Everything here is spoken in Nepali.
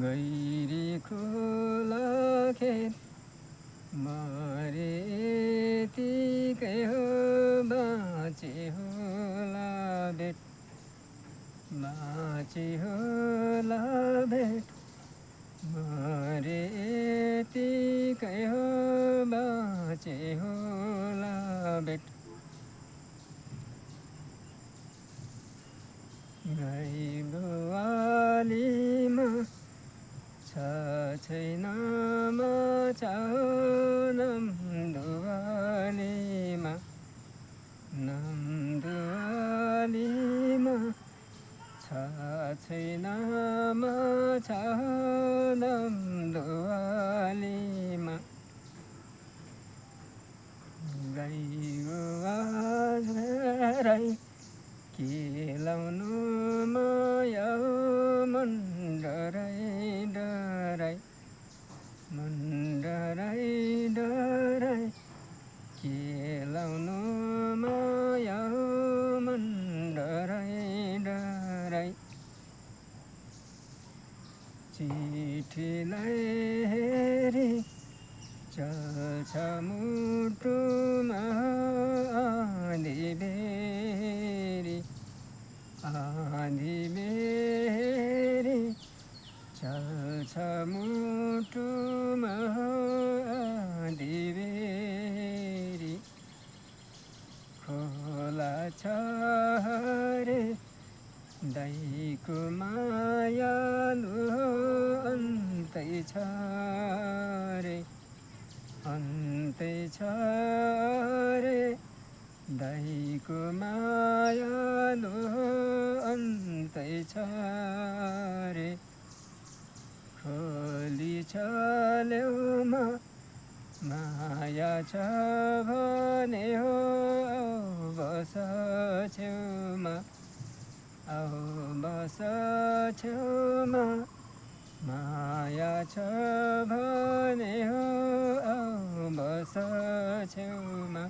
गैरी खोला खेत मरे यतिकै हो बाँचे होला भेट बाँचे होला भेट मरे यतिकै हो बाँचे होला भेट गाई गोवालीमा छैन माछा नाम दुवालीमा नाम दुवालीमा छैन माछा नाम दुवालीमा गाई गोवा झराई के लाउनु माया मन डराई डराई मन डराई डराई के लाउनु माया मन डराई डराई चिठीलाई हेरी चल्छ मुटुमा आँधी बेरी आँधी बेरी चल्छ मुटुमा आँधी बेरी खोला छ रे दाइको मायालु अन्तै छ रे अन्तै छ रे दाइको मायालु अन्तै छ रे खोली छ लेउमा माया छ भने हो बस छेउमा औ बस छेउमा माया छ भने हो बस छेउमा